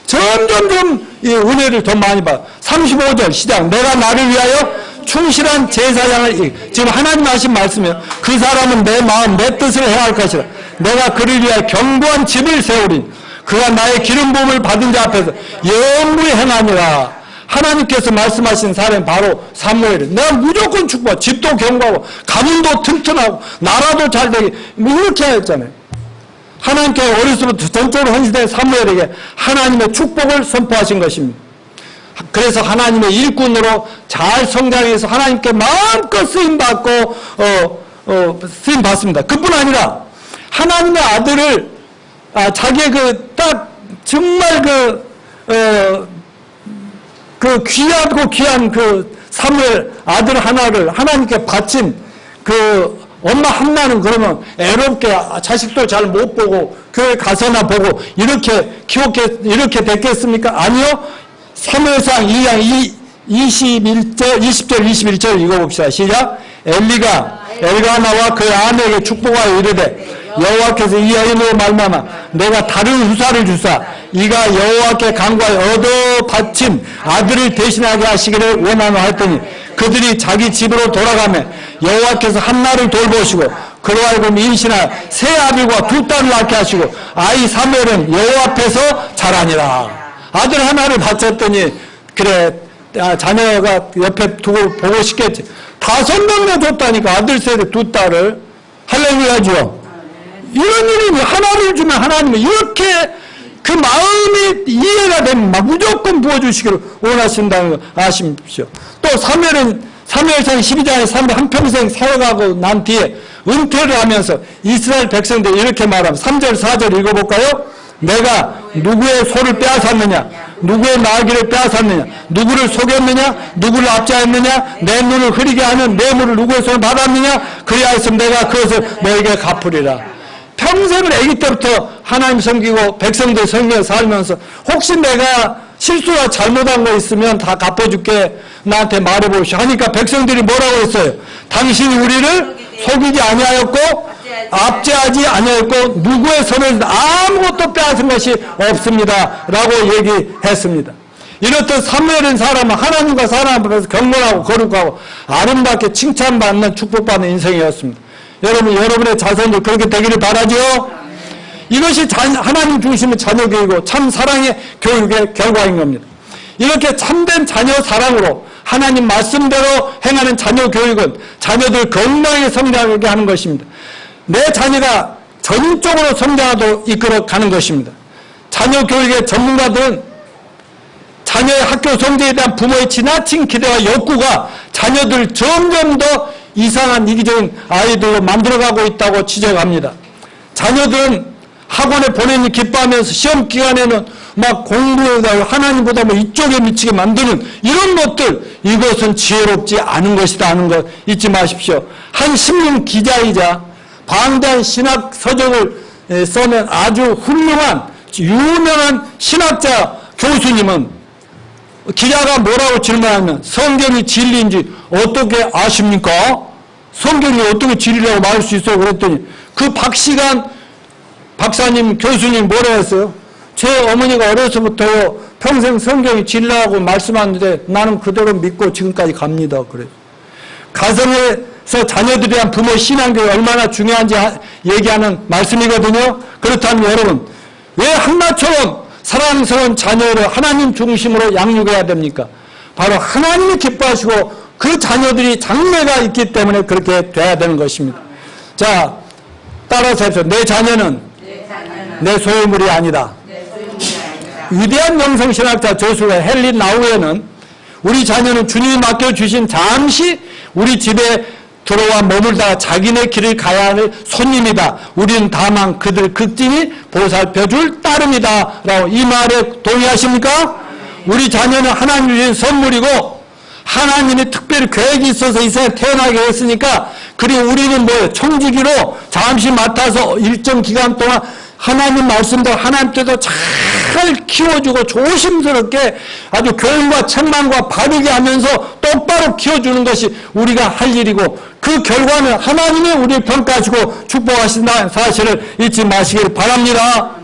[SPEAKER 1] 점점점 이 은혜를 더 많이 받아. 35절 시작. 내가 나를 위하여 충실한 제사장을 지금 하나님 하신 말씀이에요. 그 사람은 내 마음 내 뜻을 해야 할 것이라. 내가 그를 위하여 견고한 집을 세우리니 그가 나의 기름 부음을 받은 자 앞에서 영구히 행하니라. 하나님께서 말씀하신 사람이 바로 사무엘이 내가 무조건 축복하고 집도 견고하고 가문도 튼튼하고 나라도 잘 되게 뭐 이렇게 하였잖아요. 하나님께서 어려서부터 전적으로 헌신된 사무엘에게 하나님의 축복을 선포하신 것입니다. 그래서 하나님의 일꾼으로 잘 성장해서 하나님께 마음껏 쓰임받고 쓰임받습니다. 그뿐 아니라 하나님의 아들을 자기의 딱 정말 귀하고 귀한 사무엘 아들 하나를 하나님께 바친 엄마 한나는 그러면 애롭게 자식도 잘 못 보고 교회 가서나 보고 이렇게 이렇게 됐겠습니까? 아니요. 사무엘상 2장 20절 21절 읽어봅시다. 시작. 엘리가 엘가나와 그 아내에게 축복하여 이르되 여호와께서 이 여인으로 말미암아 내가 다른 후사를 주사 이가 여호와께 간구하여 얻어 바친 아들을 대신하게 하시기를 원하노 했더니 그들이 자기 집으로 돌아가며 여호와께서 한나를 돌보시고 그로 하여금 임신하여 세 아들과 두 딸을 낳게 하시고 아이 사무엘은 여호와 앞에서 자라니라. 아들 하나를 바쳤더니 그래 자녀가 옆에 두고 보고 싶겠지. 5명이나 줬다니까. 아들 세대 두 딸을. 할렐루야죠. 이런 일이 하나를 주면 하나님은 이렇게 그 마음이 이해가 되면 막 무조건 부어주시기를 원하신다는 거 아십시오. 또 사무엘상 12장에 사무엘 한평생 사역하고 난 뒤에 은퇴를 하면서 이스라엘 백성들 이렇게 말하면 3절 4절 읽어볼까요? 내가 누구의 소를 빼앗았느냐, 누구의 나귀를 빼앗았느냐, 누구를 속였느냐, 누구를 압제했느냐, 내 눈을 흐리게 하는 뇌물을 누구의 손을 받았느냐, 그리하였으면 내가 그것을 너에게 갚으리라. 평생을 아기 때부터 하나님 섬기고 백성들 섬겨 살면서 혹시 내가 실수가 잘못한 거 있으면 다 갚아줄게, 나한테 말해보시오 하니까 백성들이 뭐라고 했어요? 당신이 우리를 속이지 아니하였고 압제하지 아니하였고 누구의 손을 아무것도 빼앗은 것이 없습니다 라고 얘기했습니다. 이렇듯 사무엘은 사람은 하나님과 사람 앞에서 경건하고 거룩하고 아름답게 칭찬받는 축복받는 인생이었습니다. 여러분의 자손도 그렇게 되기를 바라죠. 이것이 하나님 중심의 자녀교육이고 참 사랑의 교육의 결과인 겁니다. 이렇게 참된 자녀 사랑으로 하나님 말씀대로 행하는 자녀 교육은 자녀들 건강하게 성장하게 하는 것입니다. 내 자녀가 전적으로 성장하도록 이끌어가는 것입니다. 자녀 교육의 전문가들은 자녀의 학교 성적에 대한 부모의 지나친 기대와 욕구가 자녀들을 점점 더 이상한 이기적인 아이들로 만들어가고 있다고 지적합니다. 자녀들은 학원에 보내니 기뻐하면서 시험 기간에는 막 공부에다 하나님보다 뭐 이쪽에 미치게 만드는 이런 것들, 이것은 지혜롭지 않은 것이다 하는 것 잊지 마십시오. 한 신문 기자이자 방대한 신학 서적을 써낸 아주 훌륭한 유명한 신학자 교수님은 기자가 뭐라고 질문하면 성경이 진리인지 어떻게 아십니까? 성경이 어떻게 진리라고 말할 수 있어요? 그랬더니 그 박시간 박사님 교수님 뭐라 했어요? 제 어머니가 어려서부터 평생 성경이 진리라고 말씀하는데 나는 그대로 믿고 지금까지 갑니다. 그래요. 가정에서 자녀들에 대한 부모 신앙교육이 얼마나 중요한지 얘기하는 말씀이거든요. 그렇다면 여러분, 왜 한나처럼 사랑스러운 자녀를 하나님 중심으로 양육해야 됩니까? 바로 하나님이 기뻐하시고 그 자녀들이 장래가 있기 때문에 그렇게 돼야 되는 것입니다. 자, 따라서 해서 내 자녀는 내 소유물이 아니다. 위대한 영성신학자 조수가 헨리 나우에는 우리 자녀는 주님이 맡겨주신 잠시 우리 집에 들어와 머물다 자기네 길을 가야 할 손님이다. 우리는 다만 그들 극진히 보살펴줄 따름이다. 라고 이 말에 동의하십니까? 우리 자녀는 하나님이 주신 선물이고 하나님이 특별히 계획이 있어서 이 세상에 태어나게 했으니까 그리고 우리는 뭐예요? 청지기로 잠시 맡아서 일정 기간 동안 하나님 말씀대로 하나님 뜻대로 잘 키워주고 조심스럽게 아주 교훈과 책망과 바르게 하면서 똑바로 키워주는 것이 우리가 할 일이고 그 결과는 하나님이 우리를 평가하시고 축복하신다는 사실을 잊지 마시길 바랍니다.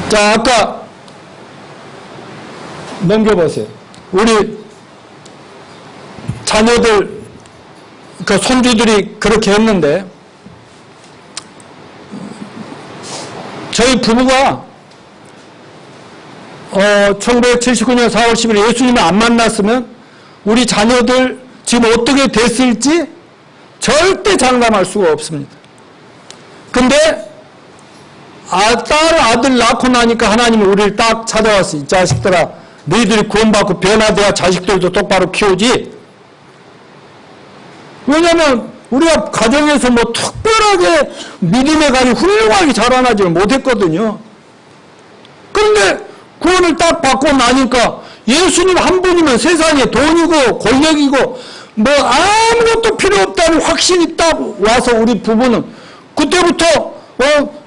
[SPEAKER 1] 자, 아까 넘겨보세요. 우리 자녀들 그 손주들이 그렇게 했는데 저희 부부가 1979년 4월 10일 예수님을 안 만났으면 우리 자녀들 지금 어떻게 됐을지 절대 장담할 수가 없습니다. 근데 아들 낳고 나니까 하나님이 우리를 딱 찾아왔어. 이 자식들아, 너희들이 구원받고 변화돼야 자식들도 똑바로 키우지. 왜냐면 우리가 가정에서 뭐 특별하게 믿음의 간이 훌륭하게 자라나지 못했거든요. 그런데 구원을 딱 받고 나니까 예수님 한 분이면 세상에 돈이고 권력이고 뭐 아무것도 필요 없다는 확신이 딱 와서 우리 부부는 그때부터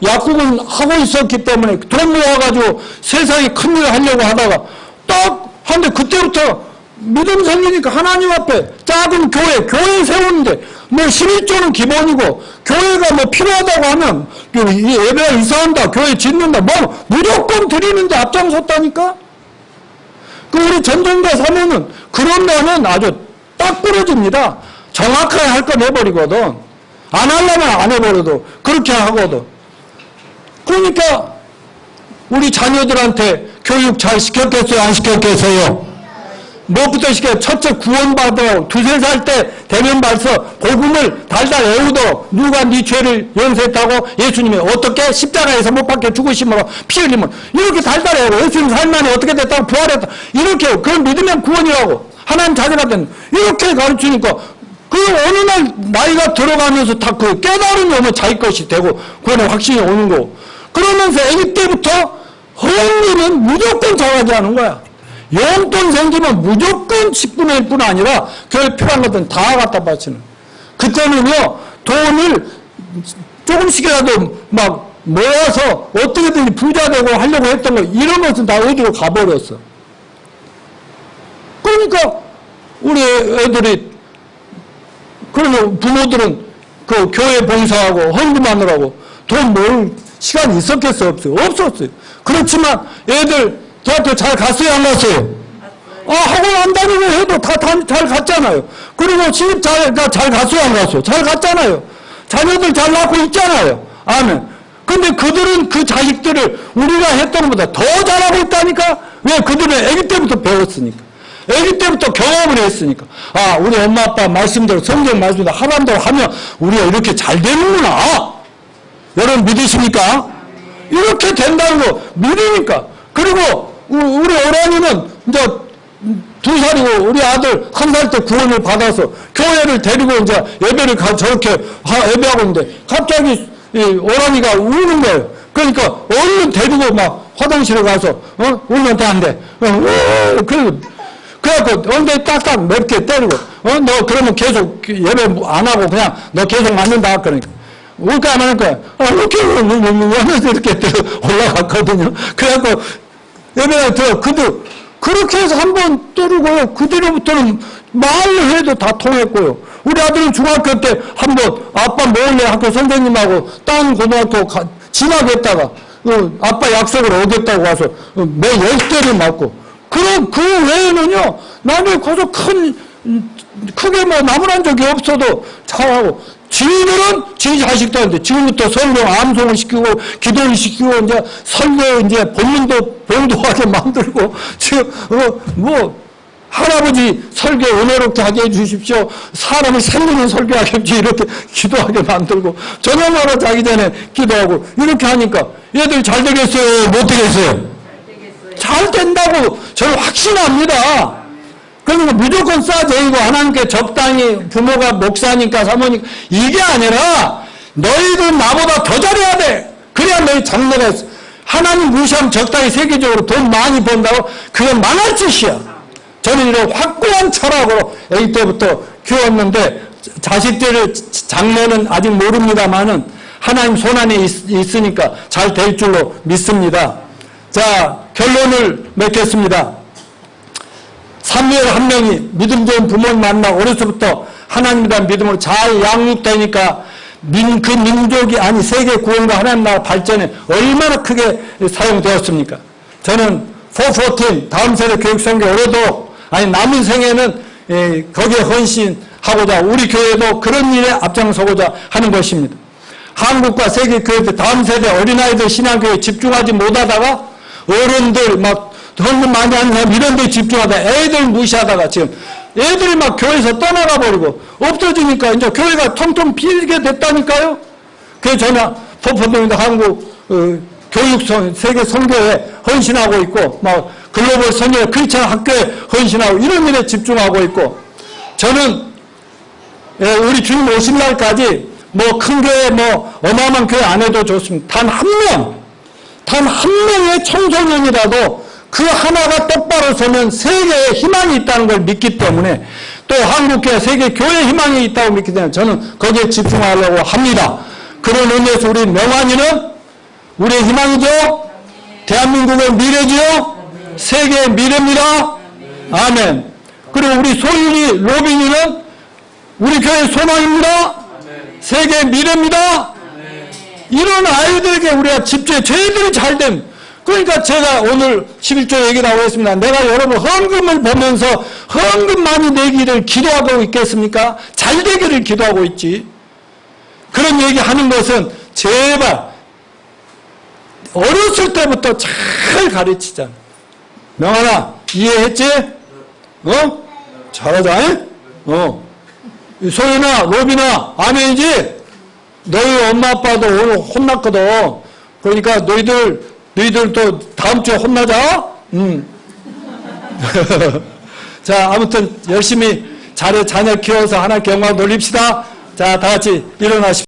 [SPEAKER 1] 약국은 하고 있었기 때문에 돈 모아가지고 세상에 큰일 하려고 하다가 딱 한데 그때부터 믿음 생기니까 하나님 앞에 작은 교회 세우는데 뭐 11조는 기본이고 교회가 뭐 필요하다고 하면 예배가 이사한다, 교회 짓는다, 뭐 무조건 드리는데 앞장섰다니까? 그 우리 전쟁과 사모는 그런 거는 아주 딱 부러집니다. 정확하게 할 건 해버리거든. 안 하려면 안 해버려도 그렇게 하거든. 그러니까 우리 자녀들한테 교육 잘 시켰겠어요? 안 시켰겠어요? 무엇부터 시켜요? 첫째 구원받아 두세 살 때 되면 벌써 복음을 달달 외우도 누가 네 죄를 용서했다고 예수님이 어떻게 십자가에서 못 박혀 죽으심으로 피 흘림으로 이렇게 달달 외우고 예수님 살만에 어떻게 됐다고 부활했다 이렇게 그걸 믿으면 구원이라고 하나님 자녀한테는 이렇게 가르치니까 그 어느 날 나이가 들어가면서 다 그 깨달음이 오면 자기 것이 되고 구원의 확신이 오는 거고 그러면서 아기 때부터 하나님은 무조건 잘하지 않은 거야. 용돈 생기면 무조건 10분의 1뿐 아니라 교회 필요한 것들은 다 갖다 바치는. 그때는요, 돈을 조금씩이라도 막 모아서 어떻게든지 부자 되고 하려고 했던 거, 이런 것은 다 어디로 가버렸어. 그러니까, 우리 애들이, 그러면 부모들은 그 교회 봉사하고 헌금하느라고 돈 모을 시간이 있었겠어요? 없어요? 없었어요. 그렇지만 애들 대학교 잘 갔어요? 안 갔어요? 학원 안 다니고 해도 다 잘 갔잖아요. 그리고 시집 잘 갔어요? 안 갔어요? 잘 갔잖아요. 자녀들 잘 낳고 있잖아요. 아멘. 근데 그들은 그 자식들을 우리가 했던 것보다 더 잘하고 있다니까? 왜? 그들은 아기 때부터 배웠으니까. 아기 때부터 경험을 했으니까. 우리 엄마 아빠 말씀대로 성경 말씀대로 하나님대로 하면 우리가 이렇게 잘 되는구나. 여러분 믿으십니까? 이렇게 된다는 거 믿으니까. 그리고 우리 어머니는 이제 2살이고 우리 아들 1살 때 구원을 받아서 교회를 데리고 이제 예배를 저렇게 예배하고 있는데 갑자기 오라니가 우는 거예요. 그러니까 얼른 데리고 막 화장실에 가서 울면 안 돼. 그래갖고 언제 딱딱 몇 개 때리고 너 그러면 계속 예배 안 하고 그냥 너 계속 맞는다. 그러니까 울까 안 하는 거야. 이렇게 하면서 이렇게 올라갔거든요. 그래갖고 예배에 들어 그렇게 해서 한 번 뚫고요. 그 뒤로부터는 말로 해도 다 통했고요. 우리 아들은 중학교 때 한 번 아빠 몰래 학교 선생님하고 딴 고등학교 진학했다가 아빠 약속을 어겼다고 와서 매 10대를 맞고 그 외에는요 남의 거기서 크게 뭐 나무란 적이 없어도 잘하고 지들은 지 자식들한테 지금부터 설교 암송을 시키고 기도를 시키고 이제 설교 이제 본문도 봉도하게 만들고 지금 할아버지 설교 은혜롭게 하게 해주십시오. 사람을 살리는 설교하게 해주십시오. 이렇게 기도하게 만들고 저녁마다 자기 전에 기도하고 이렇게 하니까 얘들 잘 되겠어요? 못 되겠어요? 잘 된다고 저는 확신합니다. 그러니까 무조건 싸제이고 하나님께 적당히 부모가 목사니까 사모니까 이게 아니라 너희들 나보다 더 잘해야 돼. 그래야 너희 장래가 있어. 하나님 무시하면 적당히 세계적으로 돈 많이 번다고 그건 망할 짓이야. 저는 이런 확고한 철학으로 아기 때부터 키웠는데 자식들의 장래는 아직 모릅니다만은 하나님 손안에 있으니까 잘 될 줄로 믿습니다. 자, 결론을 맺겠습니다. 사무엘 한 명이 믿음 좋은 부모님 만나고 어려서부터 하나님이라는 믿음으로 잘 양육되니까 그 민족이 아니 세계 구원과 하나님 나라 발전에 얼마나 크게 사용되었습니까? 저는 414 다음 세대 교육선교 올해도 아니 남은 생에는 거기에 헌신하고자 우리 교회도 그런 일에 앞장서고자 하는 것입니다. 한국과 세계 교회들 다음 세대 어린아이들 신앙교회에 집중하지 못하다가 어른들 막 헌금 많이 하는 사람 이런 데 집중하다 애들 무시하다가 지금 애들이 막 교회에서 떠나가 버리고 없어지니까 이제 교회가 텅텅 비게 됐다니까요. 그래서 저는 포포동에도 한국 교육 세계 선교에 헌신하고 있고 막 글로벌 선교 크리스천 학교에 헌신하고 이런 일에 집중하고 있고 저는 우리 주님 오신 날까지 뭐 큰 교회 뭐 어마어마한 교회 안 해도 좋습니다. 단 한 명의 청소년이라도 그 하나가 똑바로 서면 세계에 희망이 있다는 걸 믿기 때문에 또 한국교회 세계 교회에 희망이 있다고 믿기 때문에 저는 거기에 집중하려고 합니다. 그런 의미에서 우리 명환이는 우리의 희망이죠. 대한민국의 미래지요. 세계의 미래입니다. 아멘. 그리고 우리 소윤이 로빈이는 우리 교회의 소망입니다. 세계의 미래입니다. 이런 아이들에게 우리가 집중해 저희들이 잘됨. 그러니까 제가 오늘 11조 얘기 나오고 있습니다. 내가 여러분 헌금을 보면서 헌금 많이 내기를 기도하고 있겠습니까? 잘 되기를 기도하고 있지. 그런 얘기하는 것은 제발 어렸을 때부터 잘 가르치자. 명환아 이해했지? 잘하자. 소연아 로빈아 아멘이지? 너희 엄마 아빠도 오늘 혼났거든. 그러니까 너희들도 다음 주에 혼나자. 자, 아무튼 열심히 자녀 키워서 하나님께 영광 돌립시다. 자, 다 같이 일어나십시오.